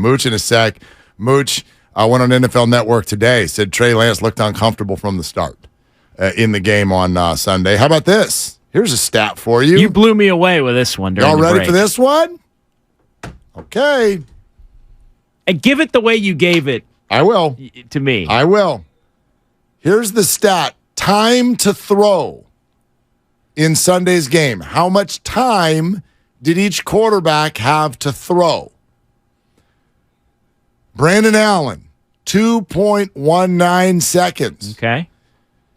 Mooch in a sec. Mooch went on NFL Network today, said Trey Lance looked uncomfortable from the start in the game on Sunday. How about this? Here's a stat for you. You blew me away with this one during the break. Y'all ready for this one? Okay. And give it the way you gave it. I will. To me. I will. Here's the stat. Time to throw in Sunday's game. How much time did each quarterback have to throw? Brandon Allen, 2.19 seconds. Okay.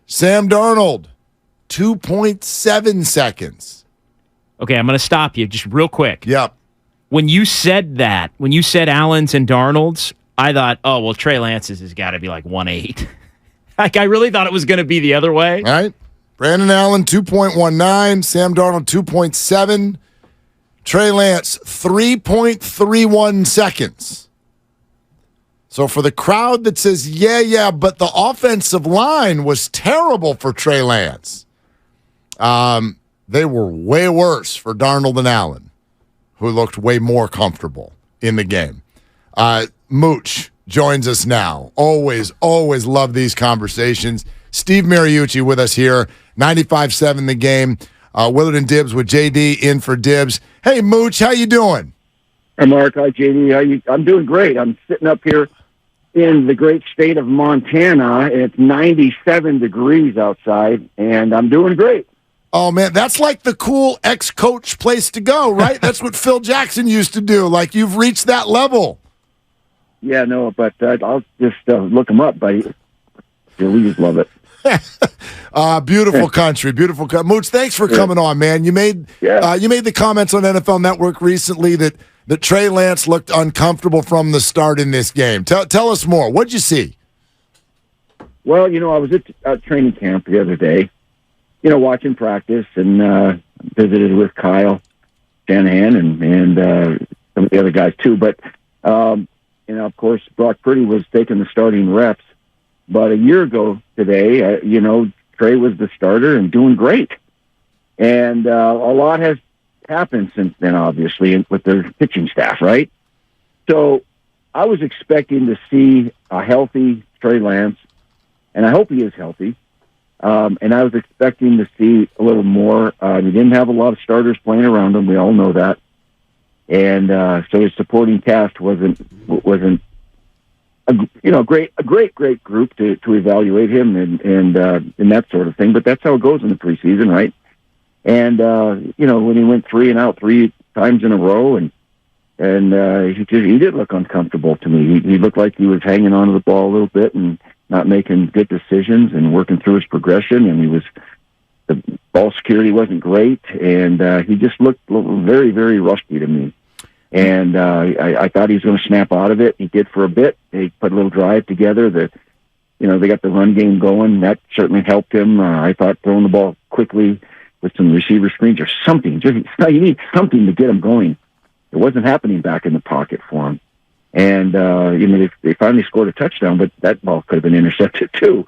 Sam Darnold, 2.7 seconds. Okay, I'm going to stop you just real quick. Yep. When you said that, when you said Allen's and Darnold's, I thought, oh, well, Trey Lance's has got to be like 1.8. Like, I really thought it was going to be the other way. All right. Brandon Allen, 2.19. Sam Darnold, 2.7. Trey Lance, 3.31 seconds. So for the crowd that says, yeah, but the offensive line was terrible for Trey Lance, they were way worse for Darnold and Allen, who looked way more comfortable in the game. Mooch joins us now. Always love these conversations. Steve Mariucci with us here, 95.7 The Game. Willard and Dibs with JD in for Dibs. Hey, Mooch, how you doing? Hi, Mark. Hi, JD. How you? I'm doing great. I'm sitting up here in the great state of Montana. It's 97 degrees outside, and I'm doing great. Oh, man, that's like the cool ex-coach place to go, right? That's what Phil Jackson used to do. Like, you've reached that level. Yeah, no, but I'll just look them up, buddy. Yeah, we just love it. Beautiful country, beautiful country. Mooch, thanks for coming on, man. You made the comments on NFL Network recently that Trey Lance looked uncomfortable from the start in this game. Tell us more. What'd you see? Well, I was at training camp the other day, watching practice, and visited with Kyle Shanahan and some of the other guys too. But of course, Brock Purdy was taking the starting reps. But a year ago today, Trey was the starter and doing great. And a lot has happened since then, obviously, with their pitching staff, right? So I was expecting to see a healthy Trey Lance, and I hope he is healthy. And I was expecting to see a little more. He didn't have a lot of starters playing around him. We all know that. And so his supporting cast wasn't a great group to evaluate him and that sort of thing. But that's how it goes in the preseason, right? And when he went 3 and out 3 times in a row, and he did look uncomfortable to me. He looked like he was hanging onto the ball a little bit and not making good decisions and working through his progression. And the ball security wasn't great, and he just looked very, very rusty to me. And I thought he was going to snap out of it. He did for a bit. They put a little drive together. They got the run game going. That certainly helped him. I thought throwing the ball quickly with some receiver screens or something. You need something to get him going. It wasn't happening back in the pocket for him. And they finally scored a touchdown, but that ball could have been intercepted too.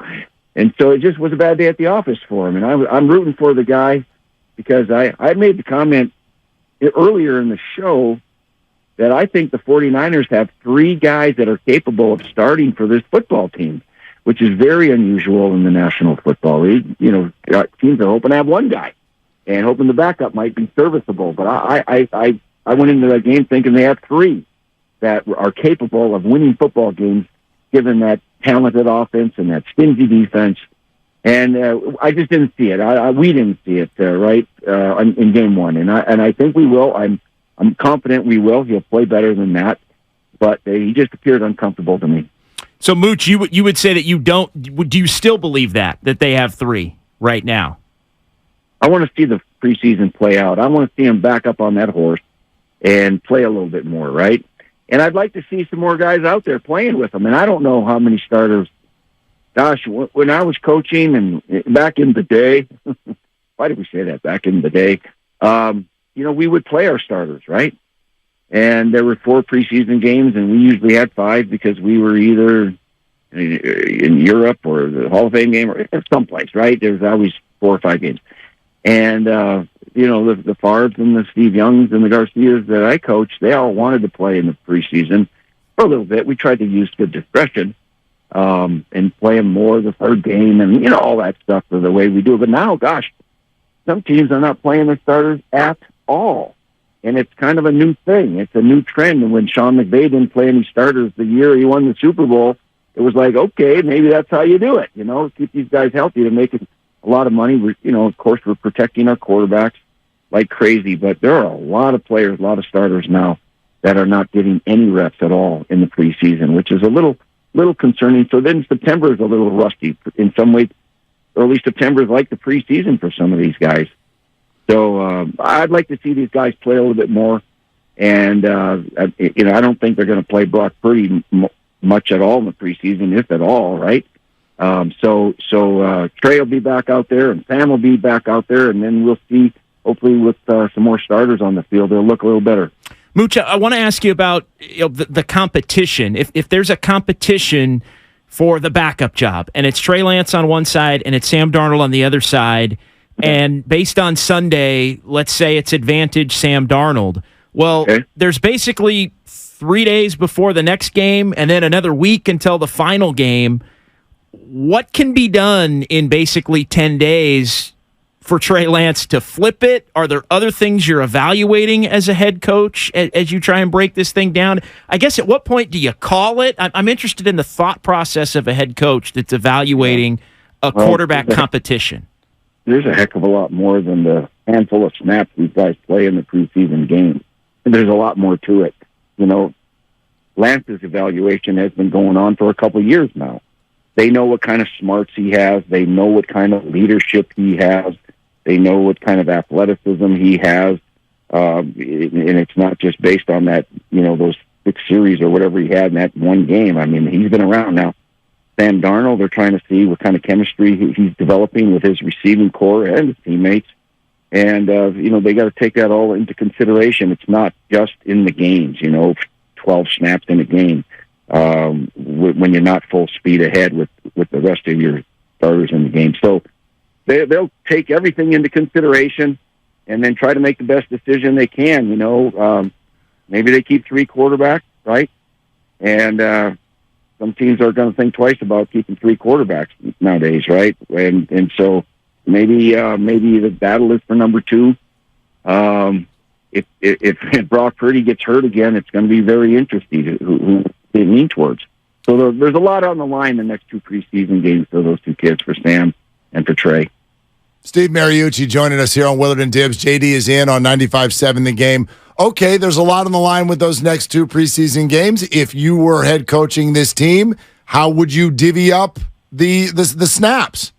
And so it just was a bad day at the office for him. And I'm rooting for the guy because I made the comment earlier in the show that I think the 49ers have 3 guys that are capable of starting for this football team, which is very unusual in the National Football League. Teams are hoping to have 1 guy and hoping the backup might be serviceable. But I went into that game thinking they have 3 that are capable of winning football games, given that talented offense and that stingy defense. And I just didn't see it. We didn't see it in game 1, and I think we will. I'm confident we will. He'll play better than that, but he just appeared uncomfortable to me. So, Mooch, you would say that you don't. Do you still believe that they have 3 right now? I want to see the preseason play out. I want to see him back up on that horse and play a little bit more, right? And I'd like to see some more guys out there playing with him. And I don't know how many starters. Gosh, when I was coaching and back in the day, why did we say that? Back in the day, we would play our starters, right? And there were 4 preseason games, and we usually had 5 because we were either in Europe or the Hall of Fame game or someplace, right? There's always 4 or 5 games. And, the Favres and the Steve Youngs and the Garcias that I coached, they all wanted to play in the preseason. for a little bit. We tried to use good discretion and play him more the third game and, all that stuff for the way we do. But now, gosh, some teams are not playing their starters at all. And it's kind of a new thing. It's a new trend. And when Sean McVay didn't play any starters the year he won the Super Bowl, it was like, okay, maybe that's how you do it. Keep these guys healthy to make a lot of money. Of course, we're protecting our quarterbacks like crazy. But there are a lot of players, a lot of starters now that are not getting any reps at all in the preseason, which is a little concerning. So then September is a little rusty. In some ways, early September is like the preseason for some of these guys. So I'd like to see these guys play a little bit more. And, I don't think they're going to play Brock Purdy much at all in the preseason, if at all, right? So Trey will be back out there and Sam will be back out there. And then we'll see, hopefully with some more starters on the field, they'll look a little better. Mooch, I want to ask you about the competition. If there's a competition for the backup job, and it's Trey Lance on one side and it's Sam Darnold on the other side, and based on Sunday, let's say it's advantage Sam Darnold. Well, okay. There's basically 3 days before the next game and then another week until the final game. What can be done in basically 10 days for Trey Lance to flip it? Are there other things you're evaluating as a head coach as you try and break this thing down? I guess at what point do you call it? I'm interested in the thought process of a head coach that's evaluating a quarterback competition. There's a heck of a lot more than the handful of snaps these guys play in the preseason game. There's a lot more to it. Lance's evaluation has been going on for a couple of years now. They know what kind of smarts he has. They know what kind of leadership he has. They know what kind of athleticism he has. And it's not just based on that, those 6 series or whatever he had in that one game. I mean, he's been around now. Sam Darnold, they're trying to see what kind of chemistry he's developing with his receiving core and his teammates. And, they got to take that all into consideration. It's not just in the games, 12 snaps in a game when you're not full speed ahead with the rest of your starters in the game. So they'll take everything into consideration and then try to make the best decision they can. Maybe they keep 3 quarterbacks, right? And some teams are going to think twice about keeping 3 quarterbacks nowadays, right? And so maybe the battle is for number 2. If Brock Purdy gets hurt again, it's going to be very interesting who they lean towards. So there's a lot on the line the next 2 preseason games for those 2 kids, for Sam and for Trey. Steve Mariucci joining us here on Willard and Dibs. JD is in on 95.7 The Game. Okay, there's a lot on the line with those next 2 preseason games. If you were head coaching this team, how would you divvy up the snaps?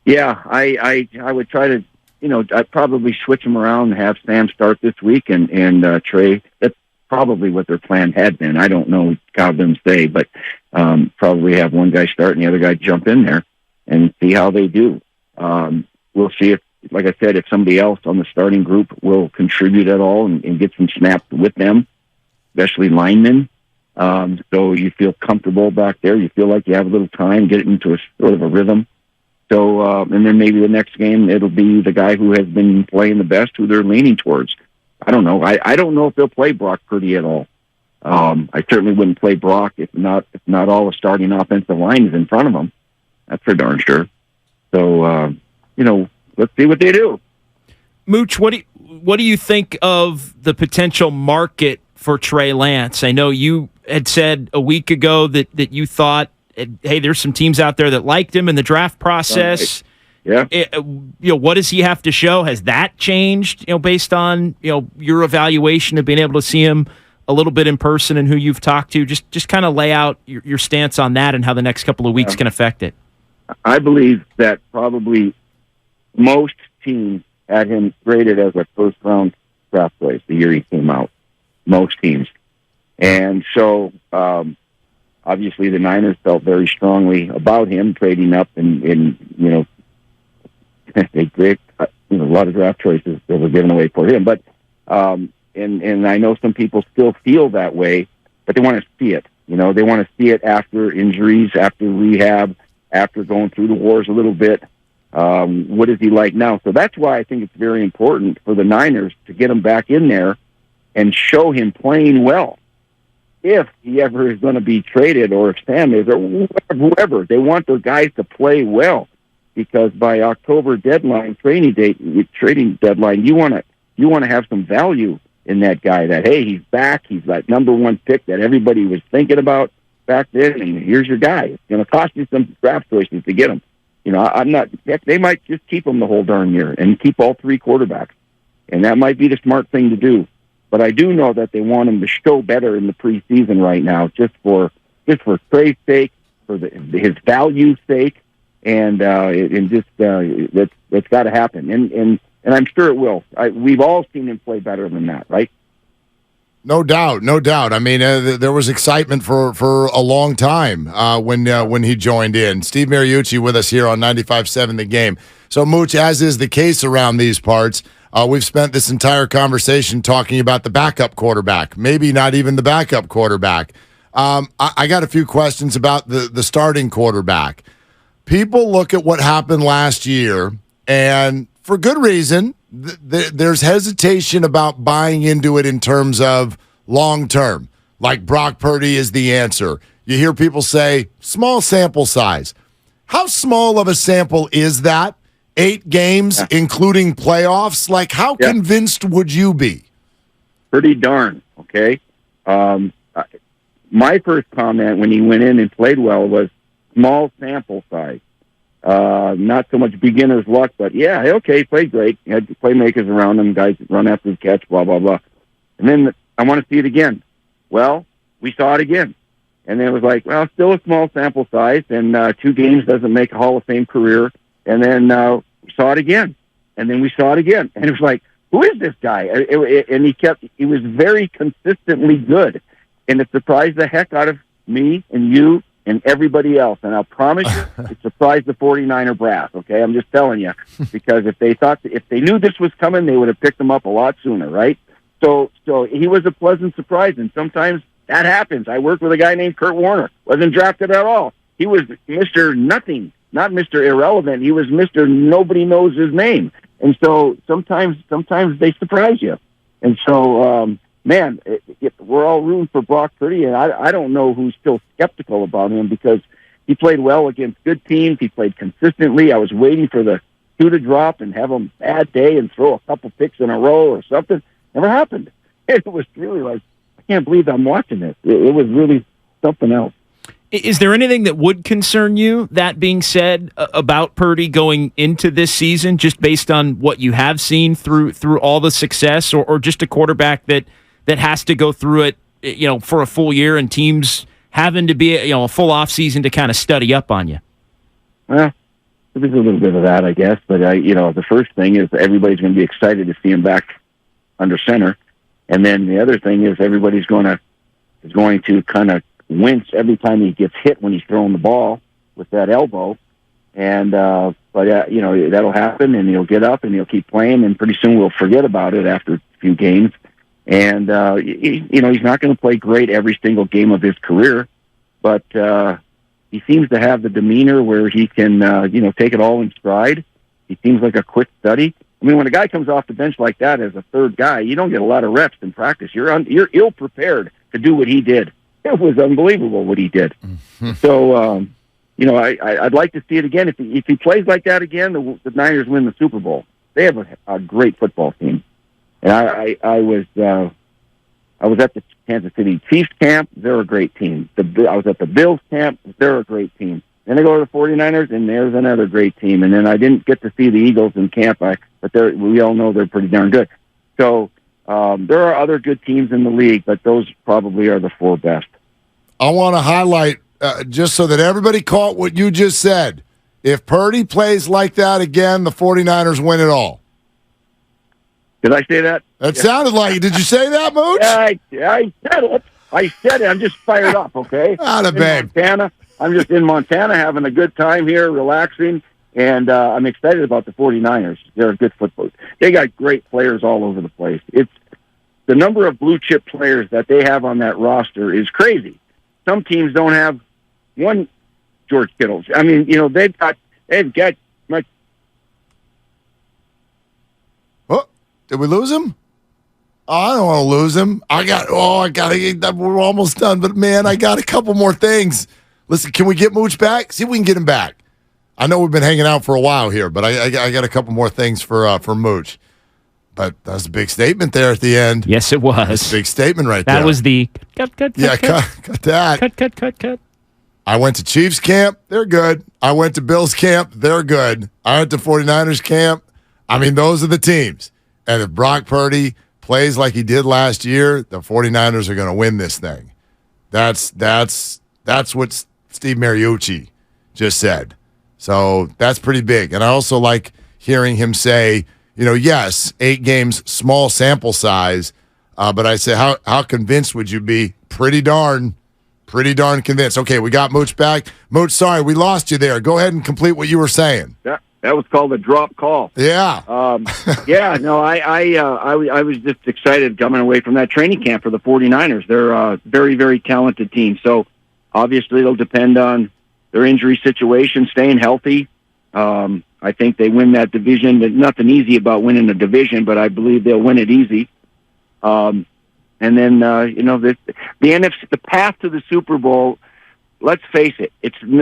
Yeah, I would try to, I'd probably switch them around and have Sam start this week and Trey. That's probably what their plan had been. I don't know how them say, but probably have one guy start and the other guy jump in there and see how they do. We'll see if, like I said, if somebody else on the starting group will contribute at all and get some snaps with them, especially linemen. So you feel comfortable back there. You feel like you have a little time, get it into a sort of a rhythm. So, and then maybe the next game, it'll be the guy who has been playing the best, who they're leaning towards. I don't know. I don't know if they'll play Brock Purdy at all. I certainly wouldn't play Brock if not all the starting offensive line is in front of him. That's for darn sure. So, let's see what they do. Mooch, what do you think of the potential market for Trey Lance? I know you had said a week ago that you thought, hey, there's some teams out there that liked him in the draft process. Right. Yeah. What does he have to show? Has that changed, based on, your evaluation of being able to see him a little bit in person and who you've talked to? Just kind of lay out your stance on that and how the next couple of weeks can affect it. I believe that probably most teams had him graded as a first-round draft place the year he came out. Most teams. And so, obviously, the Niners felt very strongly about him trading up, and they great a lot of draft choices that were given away for him. But and I know some people still feel that way, but they want to see it. They want to see it after injuries, after rehab, after going through the wars a little bit. What is he like now? So that's why I think it's very important for the Niners to get him back in there and show him playing well. if he ever is going to be traded, or if Sam is, or whoever, they want their guys to play well, because by October deadline, trading deadline, you want to have some value in that guy. That, hey, he's back, he's that number one pick that everybody was thinking about back then, and here's your guy. It's going to cost you some draft choices to get him. I'm not. They might just keep him the whole darn year and keep all three quarterbacks, and that might be the smart thing to do. But I do know that they want him to show better in the preseason right now, just for Trey's sake, for his value's sake, and that's got to happen. And I'm sure it will. We've all seen him play better than that, right? No doubt, no doubt. I mean, there was excitement for a long time when he joined in. Steve Mariucci with us here on 95.7 The Game. So, Mooch, as is the case around these parts, we've spent this entire conversation talking about the backup quarterback, maybe not even the backup quarterback. I got a few questions about the starting quarterback. People look at what happened last year, and for good reason, there's hesitation about buying into it in terms of long-term, like Brock Purdy is the answer. You hear people say, small sample size. How small of a sample is that? 8 games, including playoffs? Like, how convinced would you be? Pretty darn, okay? My first comment when he went in and played well was small sample size. Not so much beginner's luck, but yeah, okay, played great. He had playmakers around him, guys that run after the catch, blah, blah, blah. And then I want to see it again. Well, we saw it again. And then it was like, well, still a small sample size, and 2 games doesn't make a Hall of Fame career. And then we saw it again. And then we saw it again. And it was like, who is this guy? And he was very consistently good. And it surprised the heck out of me and you and everybody else. And I'll promise you, it surprised the 49er brass, okay? I'm just telling you. Because if they knew this was coming, they would have picked him up a lot sooner, right? So he was a pleasant surprise, and sometimes that happens. I worked with a guy named Kurt Warner. Wasn't drafted at all. He was Mr. Nothing, not Mr. Irrelevant. He was Mr. Nobody knows his name. And so sometimes they surprise you. And so, we're all rooting for Brock Purdy, and I don't know who's still skeptical about him, because he played well against good teams. He played consistently. I was waiting for the shoe to drop and have him bad day and throw a couple picks in a row or something. Never happened. It was really like, I can't believe I'm watching this. It was really something else. Is there anything that would concern you, that being said, about Purdy going into this season, just based on what you have seen through all the success, or just a quarterback that has to go through it, for a full year, and teams having to be a full off season to kind of study up on you? Well, there's a little bit of that, I guess. But the first thing is everybody's going to be excited to see him back under center, and then the other thing is everybody's going to kind of wince every time he gets hit when he's throwing the ball with that elbow. And that'll happen, and he'll get up and he'll keep playing, and pretty soon we'll forget about it after a few games. And he's not going to play great every single game of his career, but he seems to have the demeanor where he can take it all in stride. He seems like a quick study. I mean, when a guy comes off the bench like that as a third guy, you don't get a lot of reps in practice. You're ill prepared to do what he did. It was unbelievable what he did. Mm-hmm. So, I'd like to see it again. If he plays like that again, the Niners win the Super Bowl. They have a great football team. And I was at the Kansas City Chiefs camp. They're a great team. I was at the Bills camp. They're a great team. Then I go to the 49ers, and there's another great team. And then I didn't get to see the Eagles in camp, but we all know they're pretty darn good. So there are other good teams in the league, but those probably are the 4 best. I want to highlight, just so that everybody caught what you just said, if Purdy plays like that again, the 49ers win it all. Did I say that? That sounded like it. Did you say that, Mooch? Yeah, I said it. I'm just fired up, okay? Montana. I'm just in Montana having a good time here, relaxing, and I'm excited about the 49ers. They're a good football. They got great players all over the place. It's the number of blue-chip players that they have on that roster is crazy. Some teams don't have one George Kittle. I mean, they've got much. Oh, did we lose him? I don't want to lose him. We're almost done. But, man, I got a couple more things. Listen, can we get Mooch back? See if we can get him back. I know we've been hanging out for a while here, but I got a couple more things for Mooch. But that was a big statement there at the end. Yes, it was. That's a big statement right there. That was the cut cut that. Cut. I went to Chiefs camp. They're good. I went to Bills camp. They're good. I went to 49ers camp. I mean, those are the teams. And if Brock Purdy plays like he did last year, the 49ers are going to win this thing. That's what Steve Mariucci just said. So that's pretty big. And I also like hearing him say, yes, 8 games, small sample size. But I say, how convinced would you be? Pretty darn convinced. Okay, we got Mooch back. Mooch, sorry, we lost you there. Go ahead and complete what you were saying. That was called a drop call. Yeah. I was just excited coming away from that training camp for the 49ers. They're a very, very talented team. So obviously it'll depend on their injury situation, staying healthy. I think they win that division. There's nothing easy about winning a division, but I believe they'll win it easy. And then, the NFC, the path to the Super Bowl, let's face it,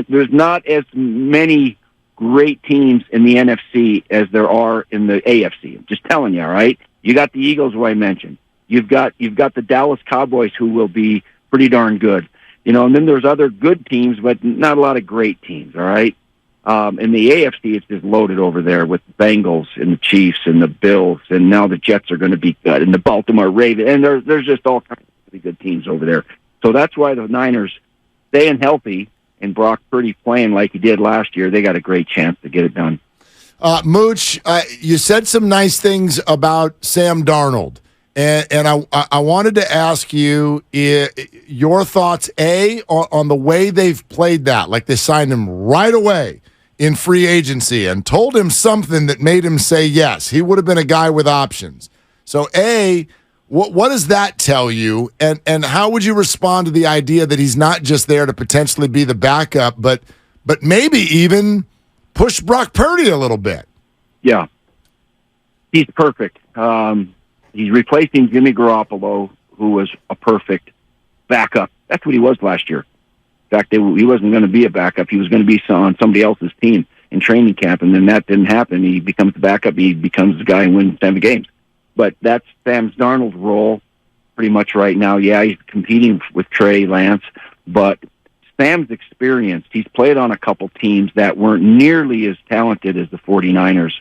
there's not as many great teams in the NFC as there are in the AFC. I'm just telling you, all right? You got the Eagles, who I mentioned. You've got the Dallas Cowboys, who will be pretty darn good. And then there's other good teams, but not a lot of great teams, all right? In the AFC, it's just loaded over there with the Bengals and the Chiefs and the Bills, and now the Jets are going to be good, and the Baltimore Ravens, and there's just all kinds of really good teams over there. So that's why the Niners, staying healthy, and Brock Purdy playing like he did last year, they got a great chance to get it done. Mooch, you said some nice things about Sam Darnold, and I wanted to ask you your thoughts, on the way they've played that. Like they signed him right away in free agency and told him something that made him say yes. He would have been a guy with options. So, what does that tell you, and how would you respond to the idea that he's not just there to potentially be the backup, but maybe even push Brock Purdy a little bit? Yeah, he's perfect. He's replacing Jimmy Garoppolo, who was a perfect backup. That's what he was last year. In fact, he wasn't going to be a backup. He was going to be on somebody else's team in training camp, and then that didn't happen. He becomes the backup. He becomes the guy who wins 7 games. But that's Sam Darnold's role pretty much right now. Yeah, he's competing with Trey Lance, but Sam's experience, he's played on a couple teams that weren't nearly as talented as the 49ers.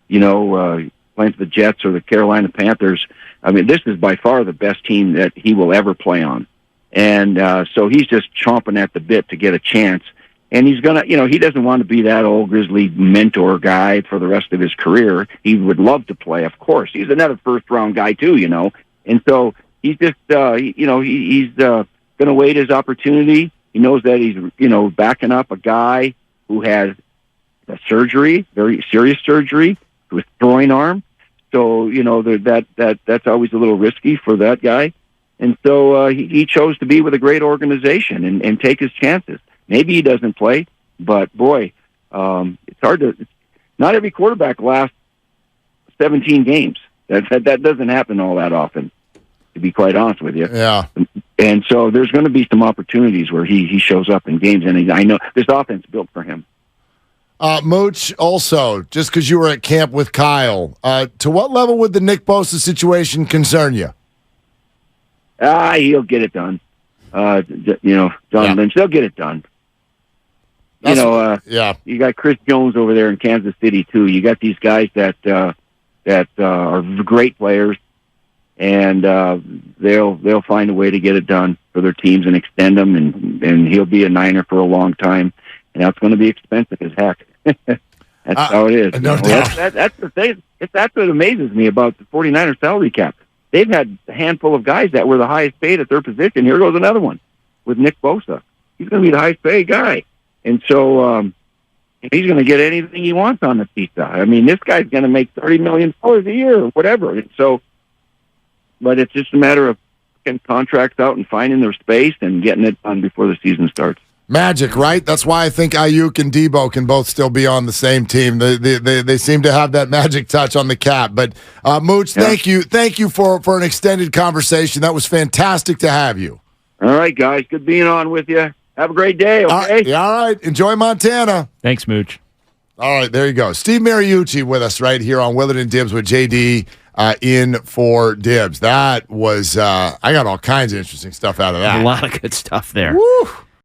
Playing for the Jets or the Carolina Panthers. I mean, this is by far the best team that he will ever play on. And so he's just chomping at the bit to get a chance. And he's going to, he doesn't want to be that old grizzly mentor guy for the rest of his career. He would love to play, of course. He's another first-round guy, too, And so he's just, he's going to wait his opportunity. He knows that he's, backing up a guy who has a surgery, very serious surgery, with throwing arm. So, that's always a little risky for that guy. And so he chose to be with a great organization and take his chances. Maybe he doesn't play, but boy, it's hard to. Not every quarterback lasts 17 games. That doesn't happen all that often, to be quite honest with you. Yeah. And so there's going to be some opportunities where he shows up in games, and I know this offense built for him. Mooch, also, just because you were at camp with Kyle, to what level would the Nick Bosa situation concern you? He'll get it done. John Lynch, they'll get it done. You got Chris Jones over there in Kansas City too. You got these guys that are great players, and they'll find a way to get it done for their teams and extend them. And he'll be a Niner for a long time, and that's going to be expensive as heck. That's how it is. No doubt. That's the thing. That's what amazes me about the 49ers salary cap. They've had a handful of guys that were the highest paid at their position. Here goes another one with Nick Bosa. He's going to be the highest paid guy. And so he's going to get anything he wants on the pizza. I mean, this guy's going to make $30 million a year or whatever. And so, but it's just a matter of getting contracts out and finding their space and getting it done before the season starts. Magic, right? That's why I think Ayuk and Debo can both still be on the same team. They seem to have that magic touch on the cap. But Mooch, thank you for an extended conversation. That was fantastic to have you. All right, guys, good being on with you. Have a great day. Okay. All right. Enjoy Montana. Thanks, Mooch. All right, there you go. Steve Mariucci with us right here on Willard and Dibs with JD in for Dibs. That was I got all kinds of interesting stuff out of that. A lot of good stuff there. Woo.